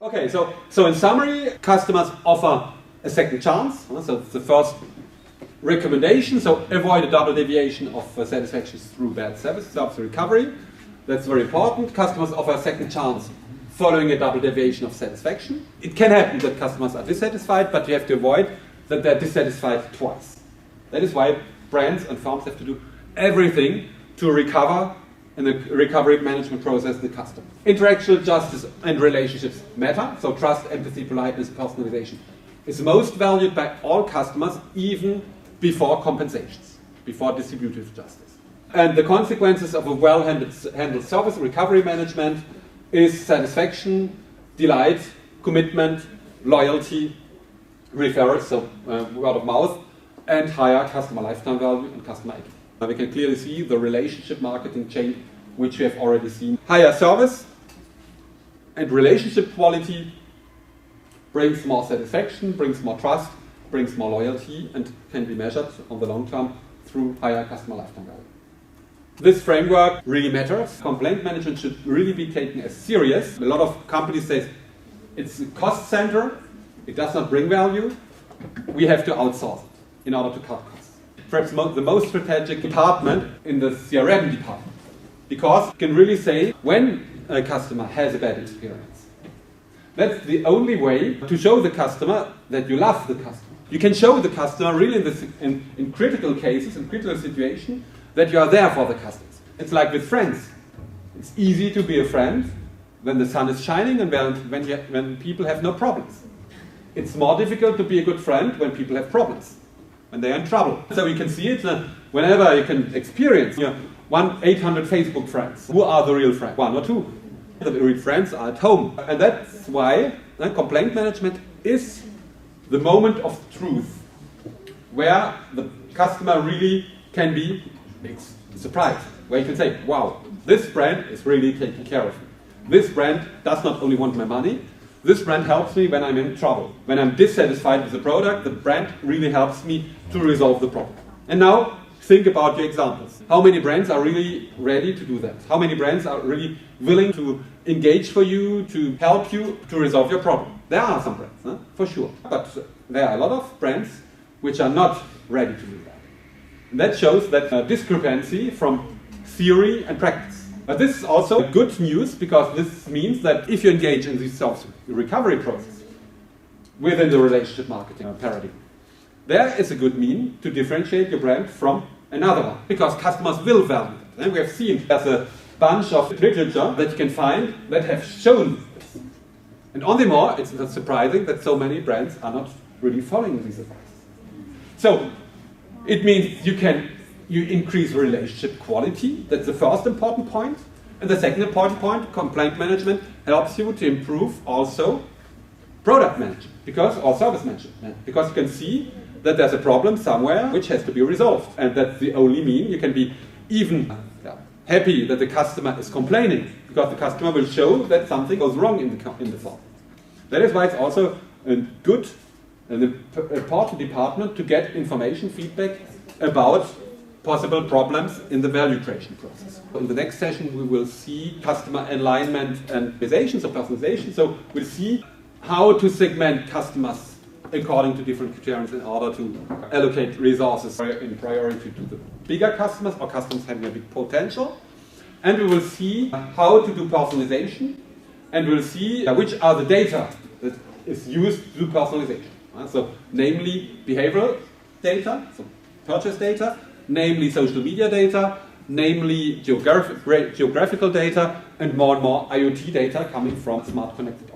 Okay, so in summary, customers offer a second chance. So it's the first recommendation. So avoid a double deviation of satisfaction through bad service recovery. That's very important. Customers offer a second chance following a double deviation of satisfaction. It can happen that customers are dissatisfied, but you have to avoid that they're dissatisfied twice. That is why brands and firms have to do everything to recover in the recovery management process the customer. Interactional justice and relationships matter. So trust, empathy, politeness, personalization is most valued by all customers, even before compensations, before distributive justice. And the consequences of a well-handled service recovery management is satisfaction, delight, commitment, loyalty, referrals, so word of mouth, and higher customer lifetime value and customer equity. We can clearly see the relationship marketing chain, which we have already seen. Higher service and relationship quality brings more satisfaction, brings more trust, brings more loyalty, and can be measured on the long term through higher customer lifetime value. This framework really matters. Complaint management should really be taken as serious. A lot of companies say it's a cost center, it does not bring value, we have to outsource it in order to cut costs. Perhaps the most strategic department in the CRM department, because you can really say when a customer has a bad experience. That's the only way to show the customer that you love the customer. You can show the customer really in critical cases, in critical situations, that you are there for the customers. It's like with friends. It's easy to be a friend when the sun is shining and when people have no problems. It's more difficult to be a good friend when people have problems, when they are in trouble. So you can see it whenever you can experience 800 Facebook friends. Who are the real friends? One or two. The real friends are at home. And that's why complaint management is the moment of truth, where the customer really can be surprised, where you can say, wow, this brand is really taking care of me. This brand does not only want my money, this brand helps me when I'm in trouble. When I'm dissatisfied with the product, the brand really helps me to resolve the problem. And now, think about your examples. How many brands are really ready to do that? How many brands are really willing to engage for you, to help you to resolve your problem? There are some brands, for sure. But there are a lot of brands which are not ready to do that. And that shows that discrepancy from theory and practice. But this is also good news, because this means that if you engage in this recovery process within the relationship marketing paradigm, there is a good mean to differentiate your brand from another one, because customers will value it. And we have seen there's a bunch of literature that you can find that have shown this. And on the more, it's not surprising that so many brands are not really following these advice. So it means you increase relationship quality. That's the first important point. And the second important point, complaint management helps you to improve also product management, or service management, because you can see that there's a problem somewhere which has to be resolved. And that's the only mean you can be even happy that the customer is complaining, because the customer will show that something goes wrong in the form. That is why it's also a good and important department to get information, feedback about possible problems in the value creation process. In the next session we will see customer alignment and personalization. So we'll see how to segment customers according to different criteria in order to allocate resources in priority to the bigger customers or customers having a big potential. And we will see how to do personalization, and we'll see which are the data that is used to do personalization. So namely behavioral data, so purchase data, namely social media data, namely geographical data, and more IoT data coming from smart connected